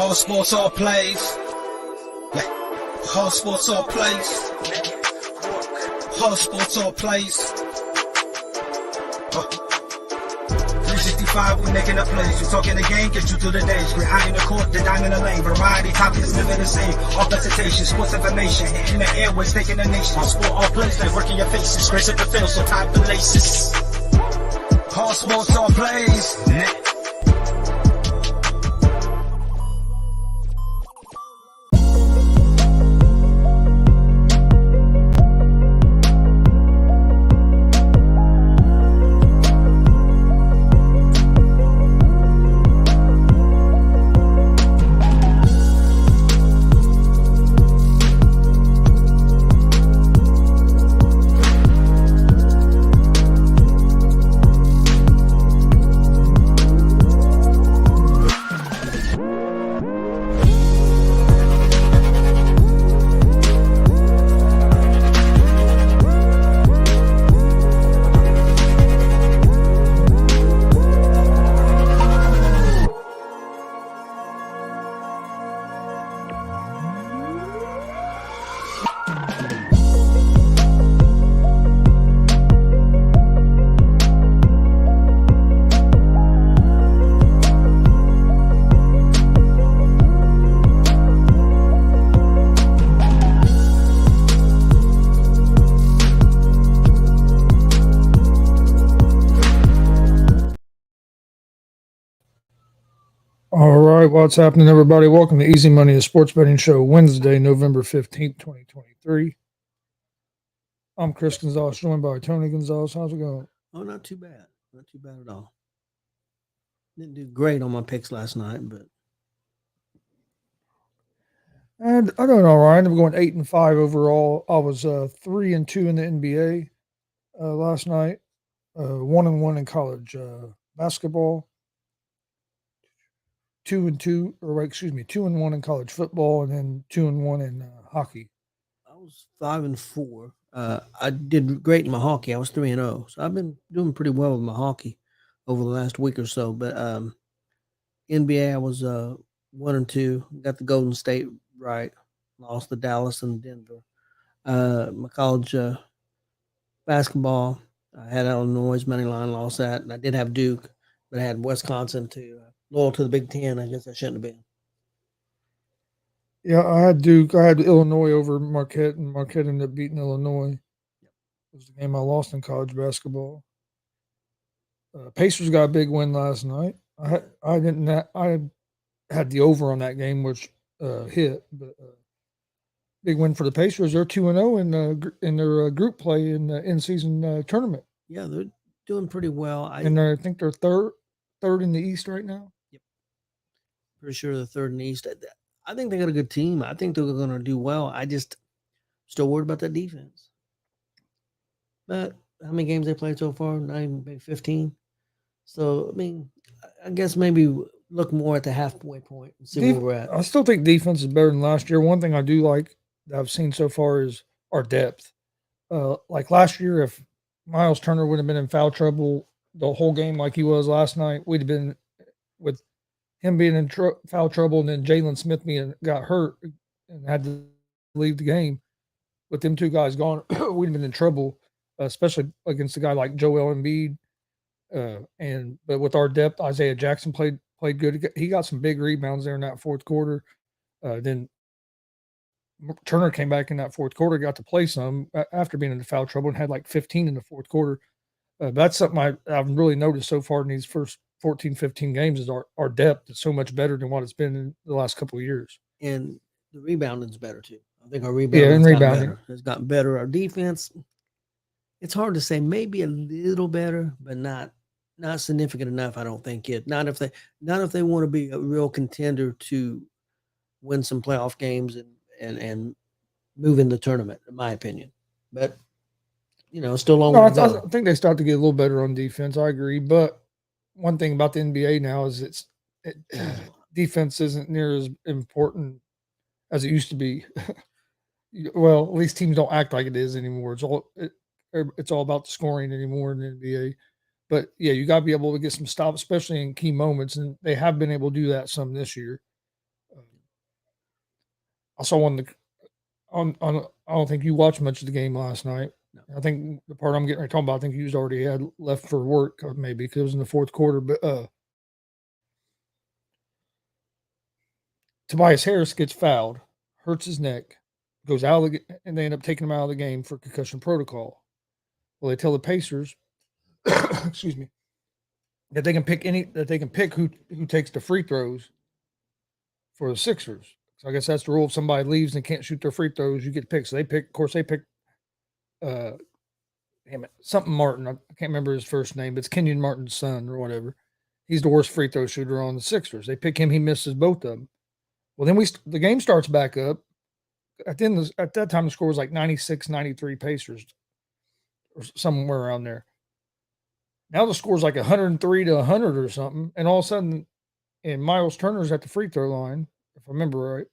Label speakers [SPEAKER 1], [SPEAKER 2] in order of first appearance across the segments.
[SPEAKER 1] All sports, all plays. Yeah. All sports, all plays. All sports, all plays. 365, we making a place. We talking the game, get you through the days. We're high in the court, the dime in the lane. Variety topics, living the same. All presentation, sports information. In the airways, taking the nation. All sport, all plays, like working your faces. Grace at the field, so tie the laces. All sports, all plays.
[SPEAKER 2] All right, what's happening, everybody? Welcome to Easy Money, the sports betting show, Wednesday, November 15th, 2023. I'm Chris Gonzalez, joined by Tony Gonzalez. How's it going?
[SPEAKER 3] Oh, not too bad. Not too bad at all. Didn't do great on my picks last night, but
[SPEAKER 2] And I'm doing all right. I'm going 8-5 overall. I was 3-2 in the NBA last night, 1-1 in college basketball, 2-2, or wait, excuse me, 2-1 in college football, and then 2-1 in hockey.
[SPEAKER 3] I was 5-4. I did great in my hockey. I was 3-0, so I've been doing pretty well with my hockey over the last week or so. But NBA, I was 1-2. Got the Golden State right. Lost to Dallas and Denver. My college basketball, I had Illinois money line, lost that, and I did have Duke, but I had Wisconsin too. Loyal to the Big Ten. I guess I shouldn't have been.
[SPEAKER 2] Yeah, I had Duke. I had Illinois over Marquette, and Marquette ended up beating Illinois. It was the game I lost in college basketball. Pacers got a big win last night. I had the over on that game, which hit, but big win for the Pacers. They're 2-0 in their group play in the in-season tournament.
[SPEAKER 3] Yeah, they're doing pretty well.
[SPEAKER 2] I think they're third in the East right now.
[SPEAKER 3] Pretty sure they're third in the East. I think they got a good team. I think they're going to do well. I just still worried about that defense. But how many games they played so far? Maybe 15. So, I mean, I guess maybe look more at the halfway point and see where we're at.
[SPEAKER 2] I still think defense is better than last year. One thing I do like that I've seen so far is our depth. Like last year, if Miles Turner would have been in foul trouble the whole game like he was last night, we'd have been with him being in foul trouble, and then Jalen Smith got hurt and had to leave the game. With them two guys gone, we'd have been in trouble, especially against a guy like Joel Embiid. But with our depth, Isaiah Jackson played good. He got some big rebounds there in that fourth quarter. Then Turner came back in that fourth quarter, got to play some after being in foul trouble, and had like 15 in the fourth quarter. That's something I've really noticed so far in these first 14, 15 games is our depth is so much better than what it's been in the last couple of years.
[SPEAKER 3] And the rebounding's better too. I think our rebounding has gotten better. Our defense, it's hard to say, maybe a little better, but not significant enough. I don't think it. Not if they want to be a real contender to win some playoff games and move in the tournament, in my opinion. But still long way to go.
[SPEAKER 2] I think they start to get a little better on defense. I agree, but one thing about the NBA now is defense isn't near as important as it used to be. Well, at least teams don't act like it is anymore. It's all about the scoring anymore in the NBA. But yeah, you got to be able to get some stops, especially in key moments, and they have been able to do that some this year. I saw one. I don't think you watched much of the game last night.
[SPEAKER 3] No.
[SPEAKER 2] I think the part I'm getting ready to talk about, I think you already had left for work, maybe because it was in the fourth quarter. But Tobias Harris gets fouled, hurts his neck, goes out of and they end up taking him out of the game for concussion protocol. Well, they tell the Pacers, excuse me, that they can pick who takes the free throws for the Sixers. So I guess that's the rule. If somebody leaves and can't shoot their free throws, you get picked. So of course, they pick, damn it, something Martin. I can't remember his first name, but it's Kenyon Martin's son or whatever. He's the worst free throw shooter on the Sixers. They pick him. He misses both of them. Well, then the game starts back up. At that time, the score was like 96-93 Pacers or somewhere around there. Now the score's like 103-100 or something. And all of a sudden, and Miles Turner's at the free throw line, if I remember right.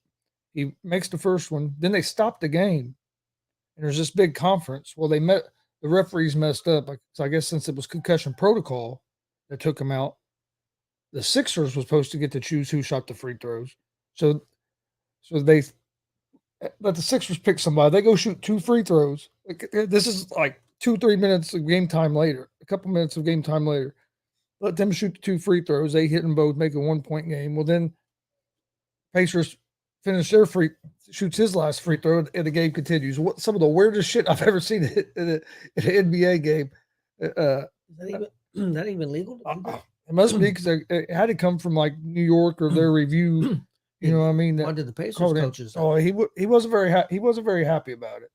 [SPEAKER 2] He makes the first one. Then they stop the game. And there's this big conference. Well, the referees messed up. So I guess since it was concussion protocol that took him out, the Sixers was supposed to get to choose who shot the free throws. So they let the Sixers pick somebody. They go shoot 2 free throws. This is like 2-3 minutes of game time later, a couple minutes of game time later. Let them shoot the 2 free throws. They hit them both, make a 1-point game. Well, then Pacers finish shoots his last free throw, and the game continues. Some of the weirdest shit I've ever seen in an NBA game.
[SPEAKER 3] Is that even legal?
[SPEAKER 2] It must be because it had to come from like New York or their review. You know what I mean?
[SPEAKER 3] Why did the Pacers coaches?
[SPEAKER 2] Oh, he wasn't very he wasn't very happy about it.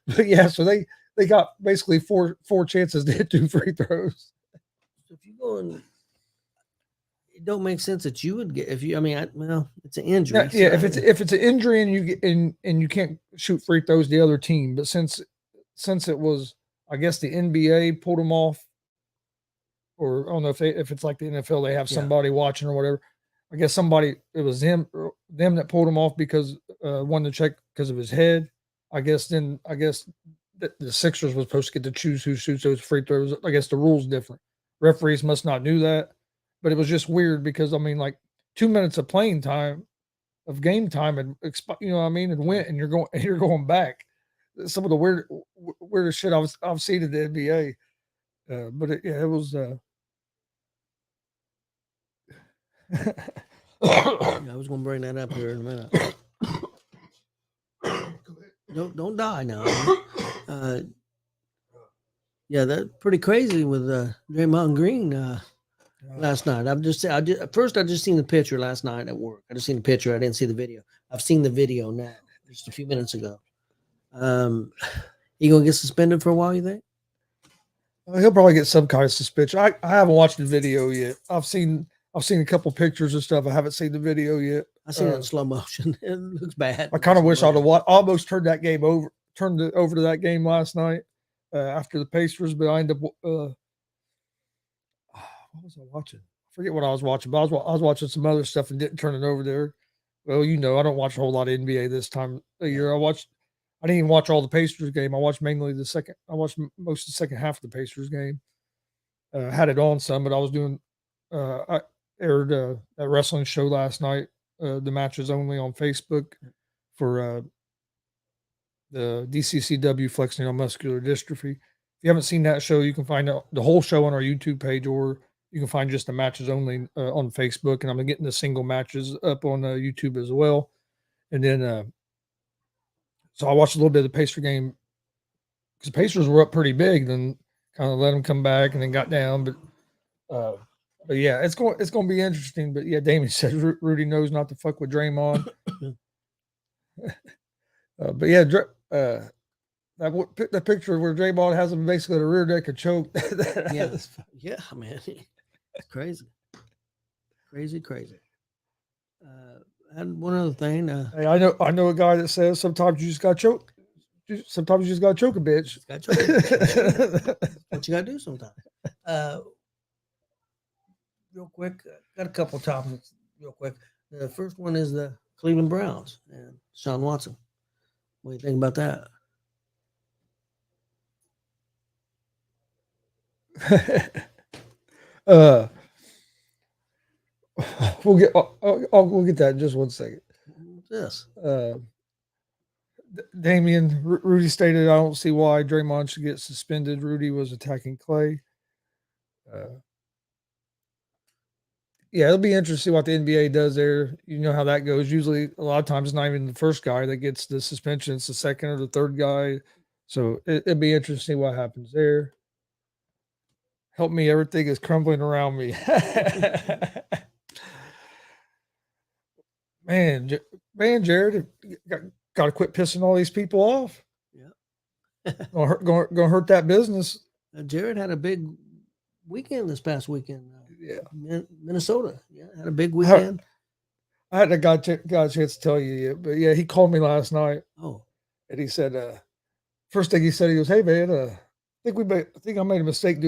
[SPEAKER 2] But yeah, so they got basically four chances to hit 2 free throws.
[SPEAKER 3] So if you go and it don't make sense that you would get if you. I mean, well, it's an injury.
[SPEAKER 2] Yeah, so if it's an injury and you get and you can't shoot free throws, the other team. But since it was, I guess the NBA pulled them off, or I don't know if it's like the NFL, they have somebody watching or whatever. I guess it was them that pulled him off because wanted to check because of his head. I guess the Sixers was supposed to get to choose who shoots those free throws. I guess the rule's different. Referees must not knew that, but it was just weird because I mean, like 2 minutes of playing time, of game time, and you know what I mean, and went, and you're going back. Some of the weirdest shit I've seen in the NBA, but it was.
[SPEAKER 3] I was going to bring that up here in a minute. Don't die now. Yeah, that's pretty crazy with Draymond Green last night. I just seen the picture last night at work. I just seen the picture. I didn't see the video. I've seen the video now, just a few minutes ago. He gonna get suspended for a while, you think?
[SPEAKER 2] He'll probably get some kind of suspension. I haven't watched the video yet. I've seen a couple pictures and stuff. I haven't seen the video yet.
[SPEAKER 3] I seen it in slow motion. It looks bad.
[SPEAKER 2] I kind of wish I'd have almost turned it over to that game last night after the Pacers, but I ended up. What was I watching? I forget what I was watching, but I was watching some other stuff and didn't turn it over there. Well, I don't watch a whole lot of NBA this time of year. I didn't even watch all the Pacers game. I watched mainly the second. I watched most of the second half of the Pacers game. Had it on some, but I was doing. I aired a wrestling show last night. The matches only on Facebook for the DCCW flexing muscular dystrophy. If you haven't seen that show, you can find out the whole show on our YouTube page, or you can find just the matches only on Facebook. And I'm getting the single matches up on YouTube as well. And then, so I watched a little bit of the Pacer game because the Pacers were up pretty big, then kind of let them come back and then got down. But yeah, it's going to be interesting. But yeah, Damien says Rudy knows not to fuck with Draymond. But yeah, that picture where Draymond has him basically the rear deck of choke.
[SPEAKER 3] Yeah, man, it's crazy. And one other thing,
[SPEAKER 2] hey, I know a guy that says sometimes you just got to choke. Sometimes you just got to choke a bitch.
[SPEAKER 3] What you got to do sometimes. Real quick, got a couple topics real quick. The first one is the Cleveland Browns and Sean Watson. What do you think about that?
[SPEAKER 2] We'll get that in just 1 second.
[SPEAKER 3] What's this?
[SPEAKER 2] Damian Rudy stated, "I don't see why Draymond should get suspended. Rudy was attacking Clay." Yeah, it'll be interesting to see what the NBA does there. You know how that goes. Usually, a lot of times, it's not even the first guy that gets the suspension; it's the second or the third guy. So it'll be interesting to see what happens there. Help me! Everything is crumbling around me. man, man, Jared, got to quit pissing all these people off.
[SPEAKER 3] Yeah.
[SPEAKER 2] Gonna hurt that business.
[SPEAKER 3] Jared had a big weekend this past weekend.
[SPEAKER 2] Yeah.
[SPEAKER 3] Minnesota. Yeah, had a big weekend.
[SPEAKER 2] I hadn't got a chance to tell you yet, but yeah, he called me last night.
[SPEAKER 3] Oh.
[SPEAKER 2] And he said, first thing he said, he goes, "Hey man, I think I made a mistake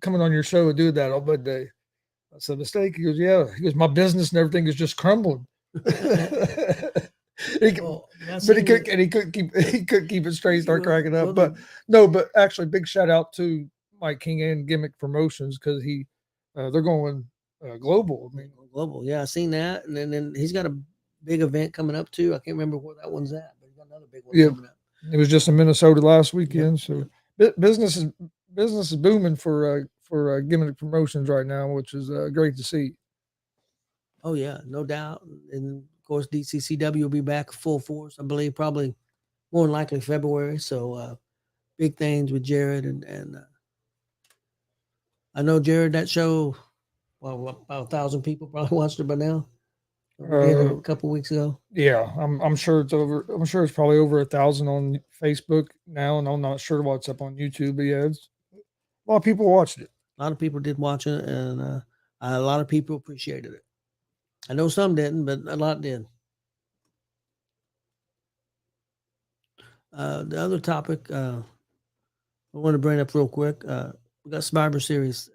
[SPEAKER 2] coming on your show and doing that on Monday." I said, "Mistake?" He goes, "Yeah." He goes, "My business and everything is just crumbling." But he couldn't keep it straight. Start cracking up. But actually, big shout out to Mike King and Gimmick Promotions because they're going global. I mean,
[SPEAKER 3] global. Yeah, I seen that, and then he's got a big event coming up too. I can't remember where that one's at, but he's got another big one coming up.
[SPEAKER 2] It was just in Minnesota last weekend. So business is booming for Gimmick Promotions right now, which is great to see.
[SPEAKER 3] Oh yeah, no doubt. And of course, DCCW will be back full force. I believe probably more than likely February. So big things with Jared and I know Jared, that show. Well, about 1,000 people probably watched it by now. A couple weeks ago.
[SPEAKER 2] Yeah, I'm sure it's over. I'm sure it's probably over 1,000 on Facebook now, and I'm not sure what's up on YouTube. But yeah, a lot of people watched it.
[SPEAKER 3] A lot of people did watch it, and a lot of people appreciated it. I know some didn't, but a lot did. The other topic I want to bring up real quick. We got Survivor Series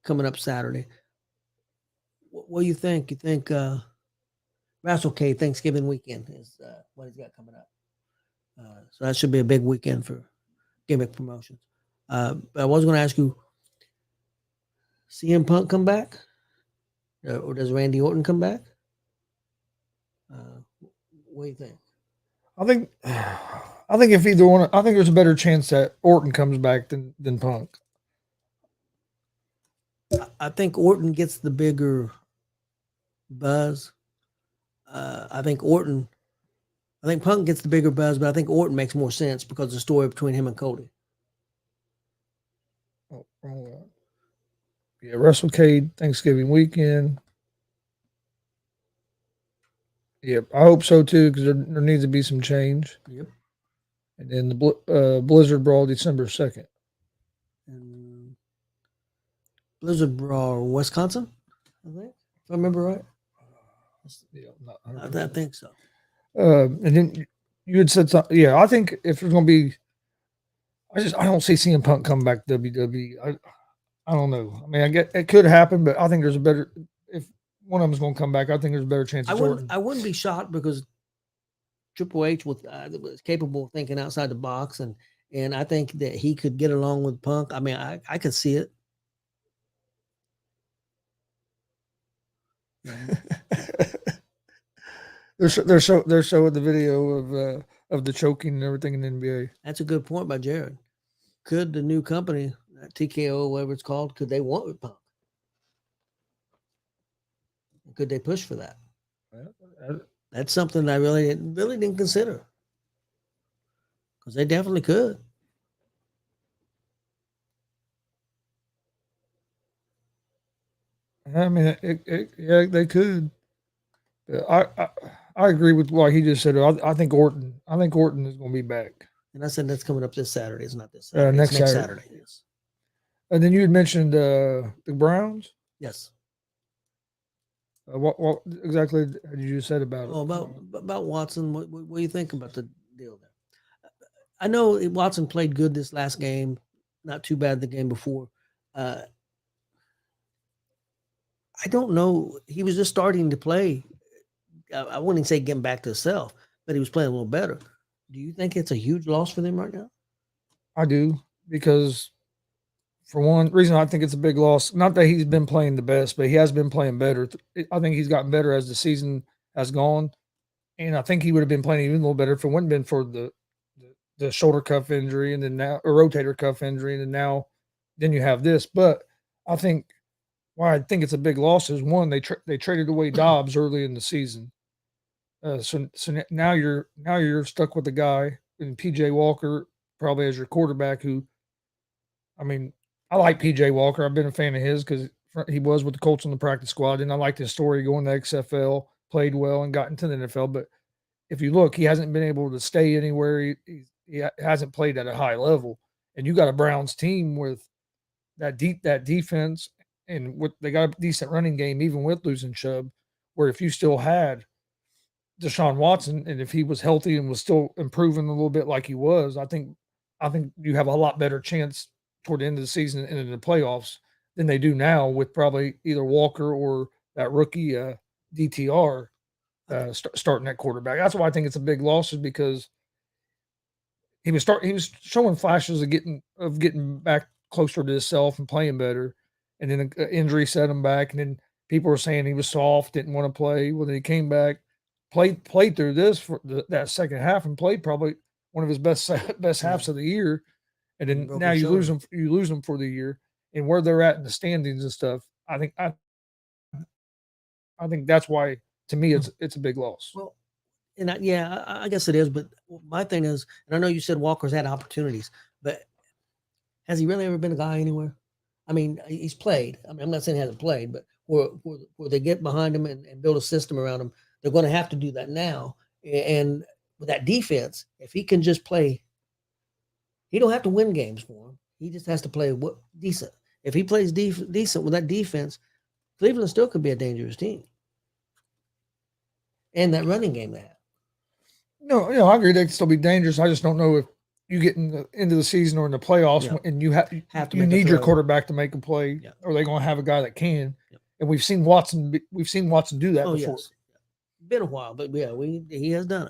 [SPEAKER 3] coming up Saturday. What do you think? You think WrestleCade Thanksgiving weekend is what he's got coming up? So that should be a big weekend for Gimmick Promotions. I was going to ask you, CM Punk come back? Or does Randy Orton come back? What do you think?
[SPEAKER 2] I think if either one, I think there's a better chance that Orton comes back than Punk.
[SPEAKER 3] I think Orton gets the bigger buzz. I think Punk gets the bigger buzz, but I think Orton makes more sense because of the story between him and Cody.
[SPEAKER 2] Oh, wrong one. Yeah, WrestleCade Thanksgiving weekend. Yep, I hope so too because there needs to be some change.
[SPEAKER 3] Yep.
[SPEAKER 2] And then the Blizzard Brawl December 2nd.
[SPEAKER 3] And Blizzard Brawl, Wisconsin, I think, if I remember right.
[SPEAKER 2] Yeah,
[SPEAKER 3] I think so.
[SPEAKER 2] And then you had said something. Yeah, I think if there's going to be, I don't see CM Punk come back to WWE. I don't know. I mean, I get it could happen, but I think there's a better if one of them's going to come back. I think there's a better chance.
[SPEAKER 3] I wouldn't be shocked because Triple H was capable of thinking outside the box, and I think that he could get along with Punk. I mean, I could see it.
[SPEAKER 2] They're showing the video of the choking and everything in the NBA.
[SPEAKER 3] That's a good point by Jared. Could the new company, TKO, whatever it's called, could they want with Punk? Could they push for that? That's something I really didn't consider. Because they definitely could.
[SPEAKER 2] I mean, yeah, they could. I agree with what he just said. I think Orton is going to be back.
[SPEAKER 3] And I said that's coming up this Saturday. It's not this Saturday.
[SPEAKER 2] Next Saturday.
[SPEAKER 3] Yes.
[SPEAKER 2] And then you had mentioned the Browns.
[SPEAKER 3] Yes.
[SPEAKER 2] What exactly did you said about it?
[SPEAKER 3] Oh, about Watson. What do you think about the deal there? I know Watson played good this last game. Not too bad the game before. I don't know. He was just starting to play. I wouldn't say getting back to himself, but he was playing a little better. Do you think it's a huge loss for them right now?
[SPEAKER 2] I do, because for one reason, I think it's a big loss. Not that he's been playing the best, but he has been playing better. I think he's gotten better as the season has gone. And I think he would have been playing even a little better if it wouldn't been for the shoulder cuff injury and then now a rotator cuff injury and then you have this. But I think why I think it's a big loss is one they traded away Dobbs early in the season. So now you're stuck with a guy in PJ Walker probably as your quarterback. Who, I mean, I like PJ Walker. I've been a fan of his because he was with the Colts on the practice squad, and I liked his story going to XFL, played well, and got into the NFL. But if you look, he hasn't been able to stay anywhere. He hasn't played at a high level, and you got a Browns team with that defense, and they got a decent running game even with losing Chubb. Where if you still had Deshaun Watson, and if he was healthy and was still improving a little bit like he was, I think you have a lot better chance toward the end of the season and in the playoffs than they do now with probably either Walker or that rookie DTR starting that quarterback. That's why I think it's a big loss, is because he was showing flashes of getting back closer to himself and playing better, and then an injury set him back, and then people were saying he was soft, didn't want to play. Well, then he came back, played through this for that second half, and played probably one of his best halves of the year, and then now you lose him for the year, and where they're at in the standings and stuff. I think that's why, to me, it's a big loss.
[SPEAKER 3] Well, and I guess it is. But my thing is, and I know you said Walker's had opportunities, but has he really ever been a guy anywhere? I mean, he's played. I mean, I'm not saying he hasn't played, but where they get behind him and build a system around him, they're going to have to do that now. And with that defense, if he can just play, he don't have to win games for him. He just has to play decent. If he plays decent with that defense, Cleveland still could be a dangerous team. And that running game they have.
[SPEAKER 2] No, I agree they can still be dangerous. I just don't know if you get into the season or in the playoffs and you have to need your quarterback to make a play, or they're going to have a guy that can. Yep. And we've seen Watson do that before. Yes.
[SPEAKER 3] Been a while, but he has done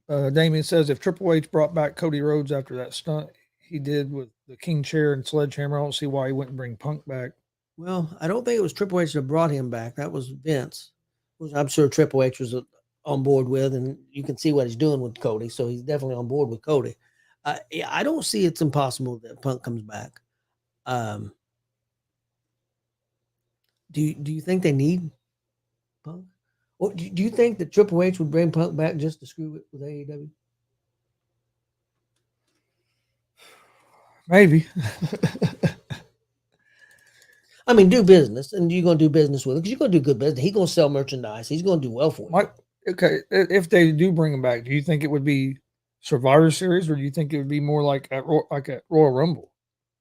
[SPEAKER 2] it. Damien says if Triple H brought back Cody Rhodes after that stunt he did with the king chair and sledgehammer, I don't see why he wouldn't bring Punk back.
[SPEAKER 3] Well, I don't think it was Triple H that brought him back. That was Vince, which I'm sure Triple H was on board with, and you can see what he's doing with Cody. So he's definitely on board with Cody. I don't see it's impossible that Punk comes back. Do you think they need Punk? Or do you think that Triple H would bring Punk back just to screw with AEW?
[SPEAKER 2] Maybe.
[SPEAKER 3] I mean, do business, and you're going to do business with him because you're going to do good business. He's going to sell merchandise. He's going to do well for you.
[SPEAKER 2] Okay, if they do bring him back, do you think it would be Survivor Series, or do you think it would be more like at Royal Rumble?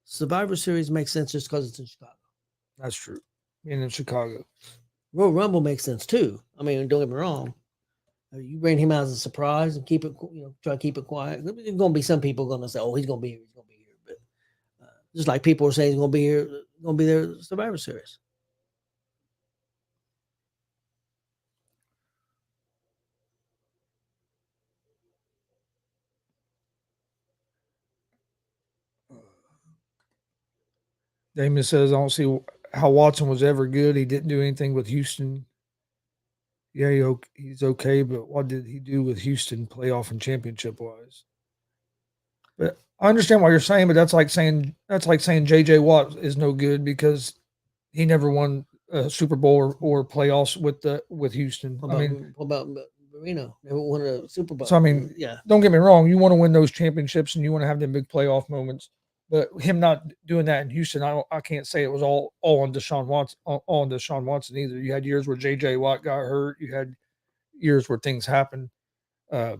[SPEAKER 3] Survivor Series makes sense just because it's in Chicago.
[SPEAKER 2] That's true. Being in Chicago.
[SPEAKER 3] Royal Rumble makes sense too. I mean, don't get me wrong. You bring him out as a surprise and keep it, try to keep it quiet. There's going to be some people going to say, "Oh, he's going to be here. He's going to be here." But just like people are saying, he's going to be here, going to be there at the Survivor Series.
[SPEAKER 2] Damon says, "I don't see how Watson was ever good. He didn't do anything with Houston. Yeah, he's okay, but what did he do with Houston playoff and championship wise?" But I understand what you're saying, but that's like saying J.J. Watt is no good because he never won a Super Bowl or playoffs with Houston.
[SPEAKER 3] What about Marino? Never won a Super Bowl.
[SPEAKER 2] So I mean, don't get me wrong. You want to win those championships and you want to have them big playoff moments. But him not doing that in Houston, I can't say it was all on Deshaun Watson either. You had years where J.J. Watt got hurt. You had years where things happened. I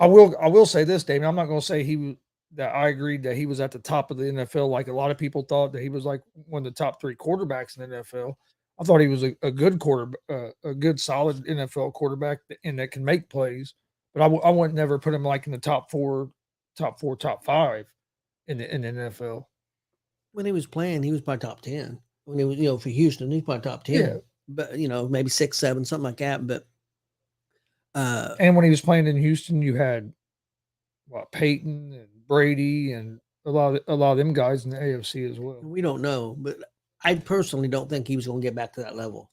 [SPEAKER 2] will say this, David. I'm not going to say that I agreed that he was at the top of the NFL like a lot of people thought that he was like one of the top 3 quarterbacks in the NFL. I thought he was a good a good solid NFL quarterback and that can make plays. But I wouldn't never put him like in the top 4, top 5 in the NFL.
[SPEAKER 3] When he was playing, he was probably top 10. When he was, for Houston, he was probably top 10. Yeah. But maybe 6, 7, something like that. But
[SPEAKER 2] and when he was playing in Houston, you had Peyton and Brady and a lot of them guys in the AFC as well.
[SPEAKER 3] We don't know, but I personally don't think he was going to get back to that level.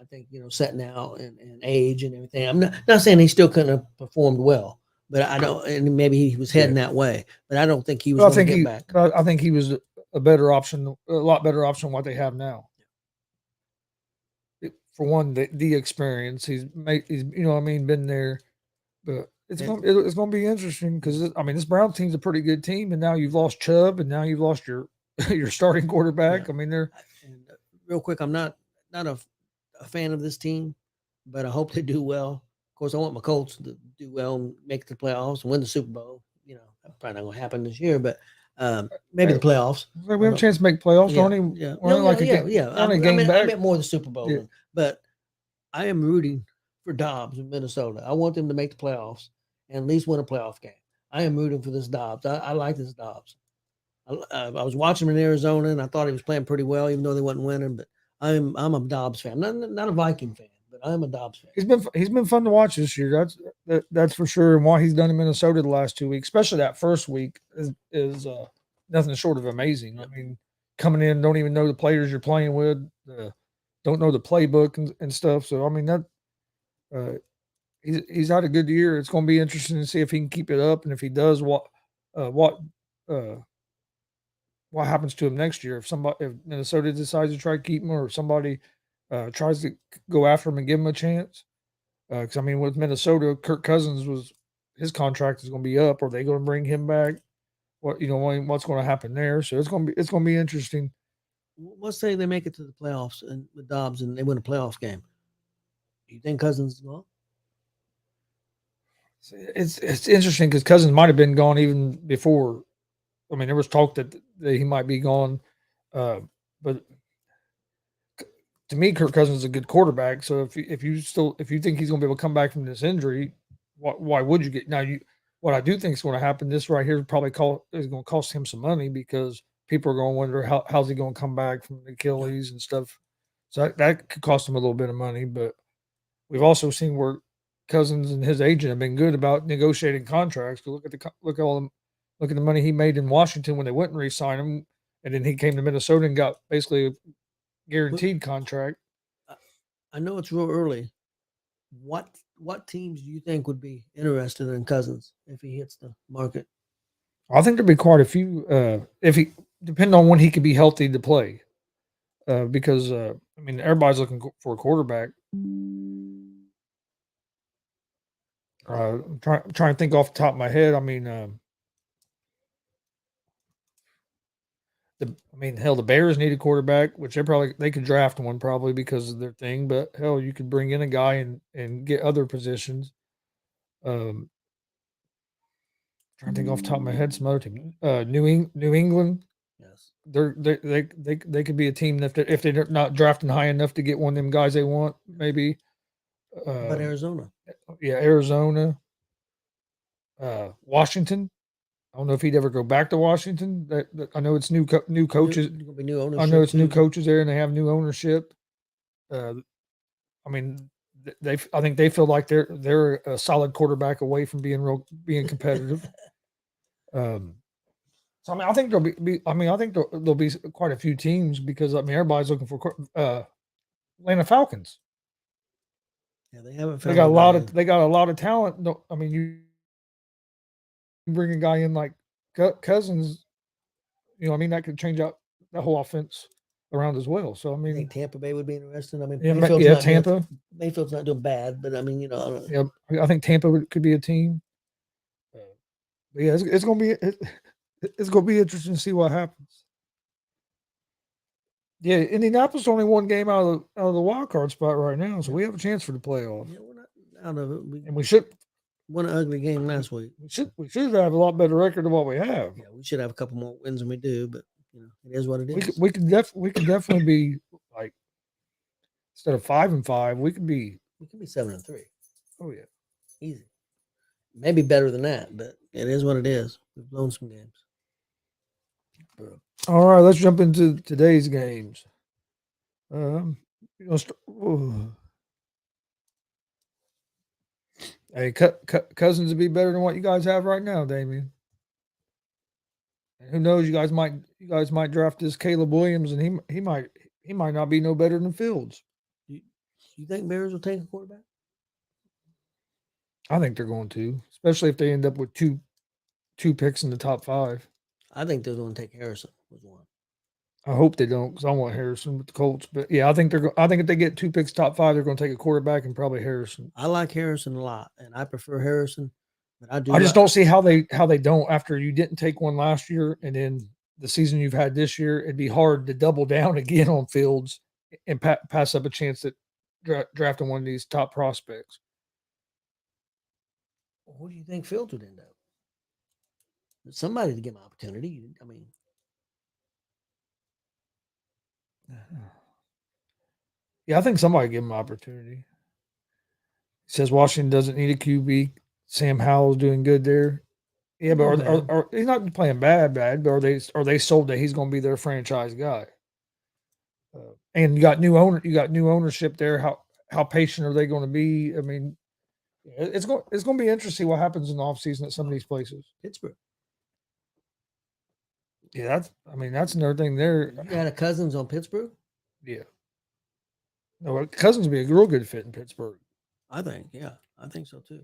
[SPEAKER 3] I think setting out and age and everything. I'm not saying he still couldn't have performed well, but I don't. And maybe he was heading that way, but I don't think he was
[SPEAKER 2] But
[SPEAKER 3] going to get back.
[SPEAKER 2] I think he was a better option, a lot better option than what they have now. For one, the experience he's been there, but it's gonna be interesting because this Brown team's a pretty good team, and now you've lost Chubb, and now you've lost your your starting quarterback.
[SPEAKER 3] Yeah.
[SPEAKER 2] They're
[SPEAKER 3] And real quick, I'm not a fan of this team, but I hope they do well. Of course, I want my Colts to do well and make the playoffs and win the Super Bowl. Probably not going to happen this year, but maybe the playoffs.
[SPEAKER 2] We have a chance to make playoffs.
[SPEAKER 3] Yeah,
[SPEAKER 2] back.
[SPEAKER 3] I meant more the Super Bowl,
[SPEAKER 2] Yeah.
[SPEAKER 3] But I am rooting for Dobbs in Minnesota. I want them to make the playoffs and at least win a playoff game. I am rooting for this Dobbs. I like this Dobbs. I was watching him in Arizona, and I thought he was playing pretty well, even though they wasn't winning. But I'm a Dobbs fan. Not a Viking fan, but I'm a Dobbs fan.
[SPEAKER 2] He's been fun to watch this year. That's for sure. And what he's done in Minnesota the last 2 weeks, especially that first week, is nothing short of amazing. Coming in, don't even know the players you're playing with, don't know the playbook and stuff. So he's had a good year. It's going to be interesting to see if he can keep it up, and if he does, what happens to him next year if Minnesota decides to try to keep him, or if somebody tries to go after him and give him a chance. Because with Minnesota, Kirk Cousins his contract is going to be up. Are they going to bring him back? What's going to happen there? So it's going to be interesting.
[SPEAKER 3] Let's say they make it to the playoffs and with Dobbs and they win a playoff game. Do you think Cousins is gone?
[SPEAKER 2] It's interesting because Cousins might have been gone even before. There was talk that he might be gone, but to me, Kirk Cousins is a good quarterback. So if you think he's going to be able to come back from this injury, why would you get now? What I do think is going to happen. This right here is going to cost him some money because people are going to wonder how's he going to come back from the Achilles and stuff. So that could cost him a little bit of money. But we've also seen where Cousins and his agent have been good about negotiating contracts. Look at the money he made in Washington when they wouldn't re-sign him, and then he came to Minnesota and got basically a guaranteed contract.
[SPEAKER 3] I know it's real early. What teams do you think would be interested in Cousins if he hits the market?
[SPEAKER 2] I think there'd be quite a few. Depending on when he could be healthy to play, because everybody's looking for a quarterback. I'm trying to think off the top of my head. The Bears need a quarterback, which they could draft one probably because of their thing. But hell, you could bring in a guy and get other positions. Trying to think off the top of my head, some other team. New England.
[SPEAKER 3] Yes,
[SPEAKER 2] they could be a team if they're not drafting high enough to get one of them guys they want. Maybe.
[SPEAKER 3] But Arizona.
[SPEAKER 2] Yeah, Arizona. Washington. I don't know if he'd ever go back to Washington. I know it's new coaches.
[SPEAKER 3] New ownership.
[SPEAKER 2] I know it's new coaches there, and they have new ownership. I think they feel like they're a solid quarterback away from being competitive. So I think there'll be quite a few teams because everybody's looking for Atlanta Falcons.
[SPEAKER 3] Yeah, they haven't.
[SPEAKER 2] They got a lot of talent. You bring a guy in like Cousins, that could change out the whole offense around as well. So
[SPEAKER 3] I think Tampa Bay would be interesting.
[SPEAKER 2] Tampa.
[SPEAKER 3] Mayfield's not doing bad, but
[SPEAKER 2] I think Tampa could be a team. But yeah, it's gonna be interesting to see what happens. Yeah, Indianapolis only one game out of the wild card spot right now, so we have a chance for the playoffs.
[SPEAKER 3] Yeah, we're not out of it.
[SPEAKER 2] And we should
[SPEAKER 3] won an ugly game last week.
[SPEAKER 2] We should have a lot better record than what we have.
[SPEAKER 3] Yeah, we should have a couple more wins than we do, but it is what it is.
[SPEAKER 2] We could definitely be like instead of 5-5, we could be
[SPEAKER 3] 7-3.
[SPEAKER 2] Oh yeah,
[SPEAKER 3] easy. Maybe better than that, but it is what it is. We've blown some games.
[SPEAKER 2] All right, let's jump into today's games. Hey, Cousins would be better than what you guys have right now, Damien. And who knows? You guys might draft this Caleb Williams, and he might not be no better than Fields.
[SPEAKER 3] You think Bears will take a quarterback?
[SPEAKER 2] I think they're going to, especially if they end up with two picks in the top 5.
[SPEAKER 3] I think they're going to take Harrison was one.
[SPEAKER 2] I hope they don't because I want Harrison with the Colts. But yeah, I think I think if they get 2 picks top 5, they're going to take a quarterback and probably Harrison.
[SPEAKER 3] I like Harrison a lot, and I prefer Harrison. But
[SPEAKER 2] I just don't see how they don't after you didn't take one last year and then the season you've had this year. It'd be hard to double down again on Fields and pass up a chance at drafting one of these top prospects.
[SPEAKER 3] Who do you think Fields would end up? Somebody to give him opportunity. I mean,
[SPEAKER 2] yeah, I think somebody give him an opportunity. He says Washington doesn't need a QB. Sam Howell's doing good there. Yeah, but are he's not playing bad, but are they sold that he's going to be their franchise guy? And you got new ownership there. How patient are they going to be? I mean, it's going to be interesting what happens in the offseason at some of these places.
[SPEAKER 3] Pittsburgh.
[SPEAKER 2] Yeah, that's another thing there.
[SPEAKER 3] You had a Cousins on Pittsburgh?
[SPEAKER 2] Yeah. No, Cousins would be a real good fit in Pittsburgh.
[SPEAKER 3] I think so too.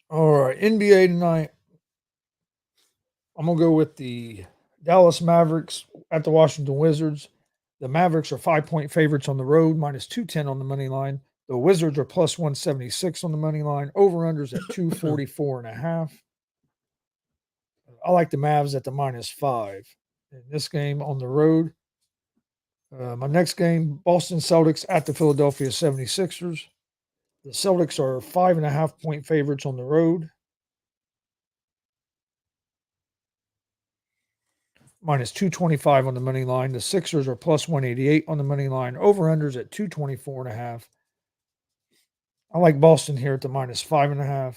[SPEAKER 2] All right, NBA tonight. I'm going to go with the Dallas Mavericks at the Washington Wizards. The Mavericks are 5-point favorites on the road, minus 210 on the money line. The Wizards are plus 176 on the money line. Over-unders at 244.5. I like the Mavs at the minus 5 in this game on the road. My next game, Boston Celtics at the Philadelphia 76ers. The Celtics are 5.5-point favorites on the road. Minus 225 on the money line. The Sixers are plus 188 on the money line. Over-unders at 224.5. I like Boston here at the minus 5.5.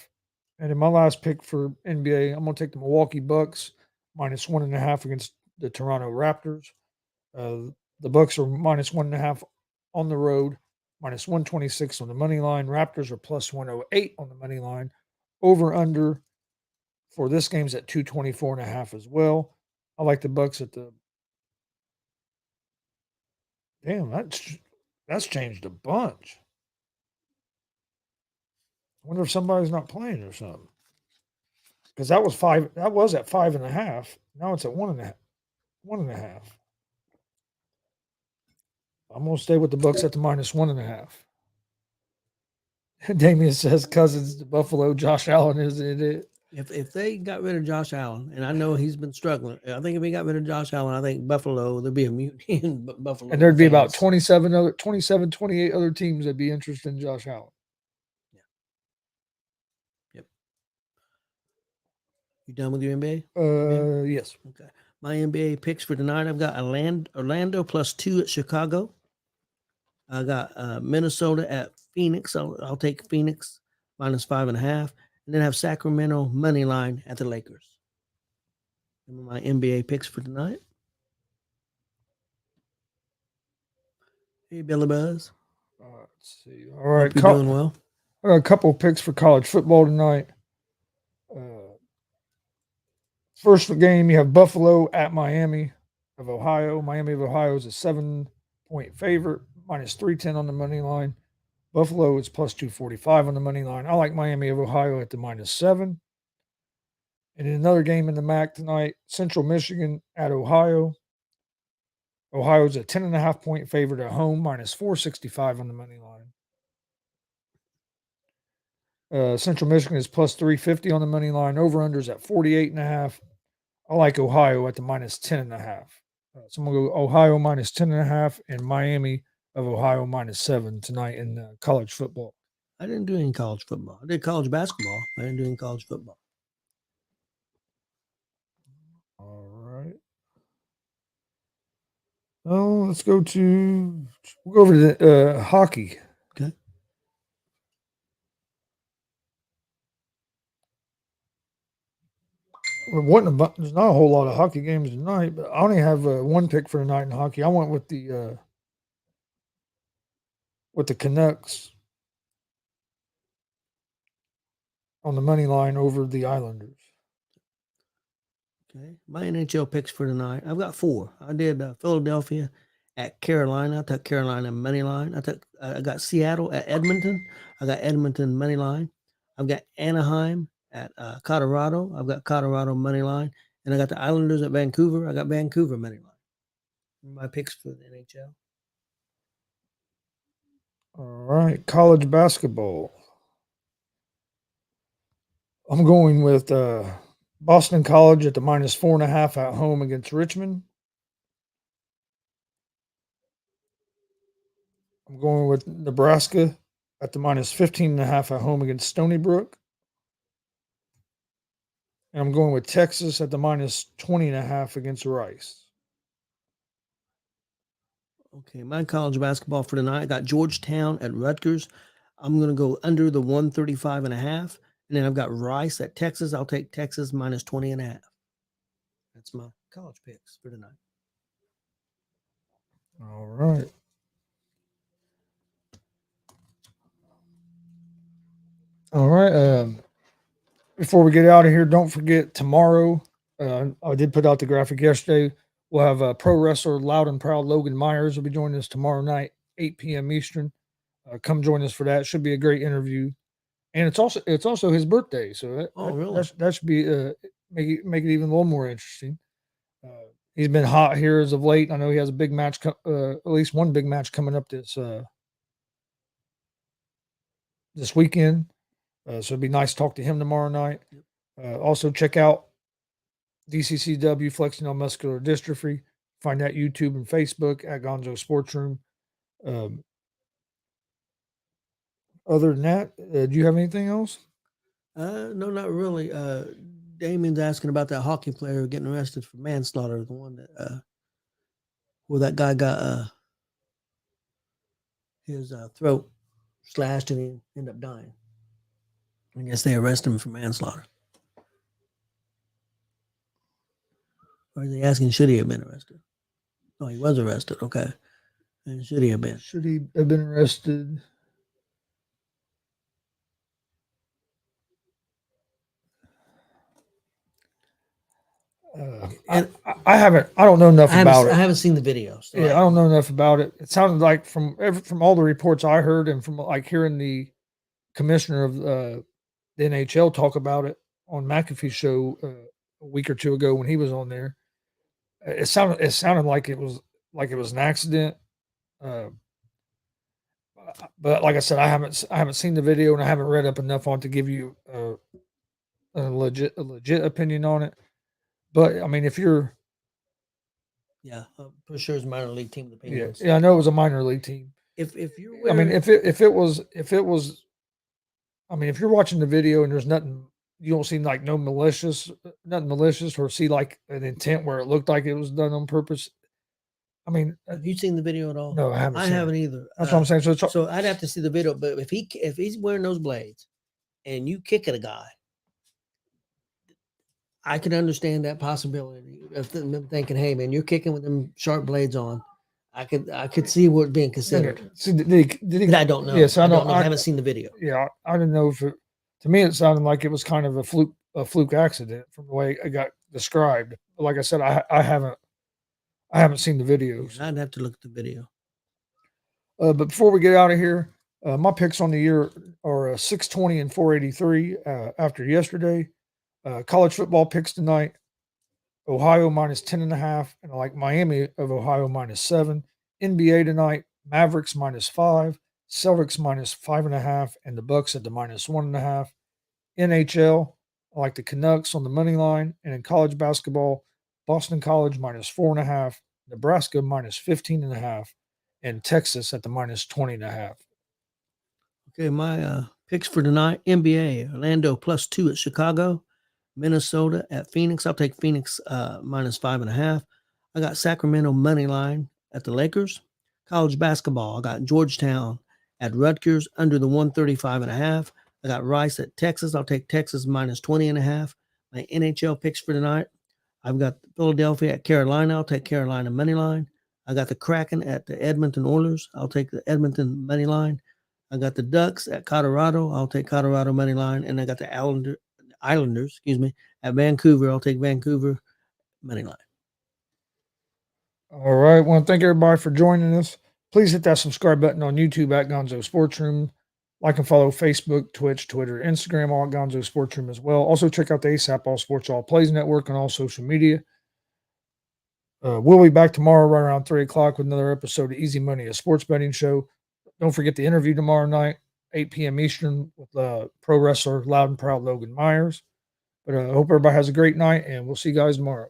[SPEAKER 2] And in my last pick for NBA, I'm going to take the Milwaukee Bucks minus 1.5 against the Toronto Raptors. The Bucks are minus 1.5 on the road, minus 126 on the money line. Raptors are plus 108 on the money line. Over-under for this game's at 224.5 as well. I like the Bucks at the. Damn, that's changed a bunch. I wonder if somebody's not playing or something. Because that was 5. That was at 5.5. Now it's at 1.5. 1.5. I'm gonna stay with the Bucks at the minus 1.5. Damian says Cousins to Buffalo. Josh Allen isn't it?
[SPEAKER 3] If they got rid of Josh Allen, and I know he's been struggling, I think if they got rid of Josh Allen, I think Buffalo, there'd be a mutiny in Buffalo.
[SPEAKER 2] And there'd be about 28 other teams that'd be interested in Josh Allen.
[SPEAKER 3] Yeah. Yep. You done with your NBA?
[SPEAKER 2] Yes.
[SPEAKER 3] Okay. My NBA picks for tonight, I've got Orlando plus 2 at Chicago. I got Minnesota at Phoenix. I'll take Phoenix minus 5.5. And then have Sacramento money line at the Lakers. And my NBA picks for tonight. Hey, Billy Buzz.
[SPEAKER 2] Let's see. All right.
[SPEAKER 3] Hope you're doing well.
[SPEAKER 2] I got a couple of picks for college football tonight. First game, you have Buffalo at Miami of Ohio. Miami of Ohio is a 7-point favorite, minus 310 on the money line. Buffalo is plus 245 on the money line. I like Miami of Ohio at the minus 7. And in another game in the MAC tonight, Central Michigan at Ohio. Ohio is a 10.5-point favorite at home, minus 465 on the money line. Central Michigan is plus 350 on the money line. Over-unders at 48.5. I like Ohio at the minus 10.5. So I'm going to go Ohio minus 10.5 and Miami of Ohio minus 7 tonight in college football.
[SPEAKER 3] I didn't do any college football. I did college basketball. I didn't do any college football.
[SPEAKER 2] All right. Oh, let's go to we'll go over to the hockey.
[SPEAKER 3] Okay.
[SPEAKER 2] There's not a whole lot of hockey games tonight, but I only have one pick for tonight in hockey. I went with the Canucks on the money line over the Islanders.
[SPEAKER 3] Okay. My NHL picks for tonight, I've got 4. I did Philadelphia at Carolina. I took Carolina money line. I got Seattle at Edmonton. I got Edmonton money line. I've got Anaheim at Colorado. I've got Colorado money line, and I got the Islanders at Vancouver. I got Vancouver money line. My picks for the NHL.
[SPEAKER 2] All right, college basketball. I'm going with Boston College at the -4.5 at home against Richmond. I'm going with Nebraska at the -15.5 at home against Stony Brook. And I'm going with Texas at the -20.5 against Rice.
[SPEAKER 3] Okay, my college basketball for tonight. I got Georgetown at Rutgers. I'm going to go under the 135.5. And then I've got Rice at Texas. I'll take Texas -20.5. That's my college picks for tonight.
[SPEAKER 2] All right. All right. Before we get out of here, don't forget tomorrow. I did put out the graphic yesterday. We'll have pro wrestler Loud and Proud Logan Myers will be joining us tomorrow night, 8 p.m. Eastern. Come join us for that. Should be a great interview, and it's also his birthday, so
[SPEAKER 3] really?
[SPEAKER 2] that should be make it even a little more interesting. He's been hot here as of late. I know he has a big match, at least one big match coming up this weekend. So it'd be nice to talk to him tomorrow night. Also, check out DCCW Flexing on Muscular Dystrophy. Find that YouTube and Facebook at Gonzo Sports Room. Other than that, do you have anything else?
[SPEAKER 3] No, not really. Damien's asking about that hockey player getting arrested for manslaughter, the one that where that guy got his throat slashed and he ended up dying. I guess they arrested him for manslaughter. Or is he asking, should he have been arrested? Oh, he was arrested. Okay. And should he have been?
[SPEAKER 2] Should he have been arrested? I don't know enough about it.
[SPEAKER 3] I haven't seen the video. So
[SPEAKER 2] I don't know enough about it. It sounded like from all the reports I heard and from like hearing the commissioner of the NHL talk about it on McAfee's show a week or two ago when he was on there. It sounded like it was an accident. But like I said, I haven't seen the video and I haven't read up enough on it to give you a legit opinion on it. But I mean, if you're
[SPEAKER 3] for sure it's a minor league team. The Penguins.
[SPEAKER 2] Yeah, I know it was a minor league team.
[SPEAKER 3] If you're,
[SPEAKER 2] I mean, if it was, I mean, if you're watching the video and there's nothing, you don't see like nothing malicious, or see like an intent where it looked like it was done on purpose. I mean,
[SPEAKER 3] have you seen the video at all?
[SPEAKER 2] No, I haven't.
[SPEAKER 3] I haven't either.
[SPEAKER 2] That's what I'm saying.
[SPEAKER 3] So I'd have to see the video. But if he's wearing those blades, and you kick at a guy, I can understand that possibility of them thinking, "Hey, man, you're kicking with them sharp blades on." I could see what being considered.
[SPEAKER 2] See, did he,
[SPEAKER 3] but I don't know.
[SPEAKER 2] Yes, I don't know.
[SPEAKER 3] I haven't seen the video.
[SPEAKER 2] Yeah, I didn't know if it. To me, it sounded like it was kind of a fluke accident from the way it got described. But like I said, I haven't seen the videos.
[SPEAKER 3] I'd have to look at the video.
[SPEAKER 2] But before we get out of here, my picks on the year are 620 and 483 after yesterday. College football picks tonight. Ohio -10.5, and I like Miami of Ohio -7. NBA tonight, Mavericks -5, Celtics -5.5, and the Bucks at the -1.5. NHL, I like the Canucks on the money line, and in college basketball, Boston College -4.5, Nebraska -15.5, and Texas at the -20.5.
[SPEAKER 3] Okay, my picks for tonight: NBA, Orlando +2 at Chicago. Minnesota at Phoenix. I'll take Phoenix -5.5. I got Sacramento money line at the Lakers. College basketball, I got Georgetown at Rutgers under the 135.5. I got Rice at Texas. I'll take Texas -20.5. My NHL picks for tonight, I've got Philadelphia at Carolina. I'll take Carolina money line. I got the Kraken at the Edmonton Oilers. I'll take the Edmonton money line. I got the Ducks at Colorado. I'll take Colorado money line. And I got the Islanders, at Vancouver. I'll take Vancouver money line.
[SPEAKER 2] All right. Want to thank everybody for joining us. Please hit that subscribe button on YouTube at Gonzo Sports Room. Like and follow Facebook, Twitch, Twitter, Instagram, all at Gonzo Sports Room as well. Also, check out the ASAP All Sports All Plays Network on all social media. We'll be back tomorrow right around 3 o'clock with another episode of Easy Money, a sports betting show. Don't forget the interview tomorrow night, 8 p.m. Eastern, with pro wrestler Loud and Proud Logan Myers. But I hope everybody has a great night, and we'll see you guys tomorrow.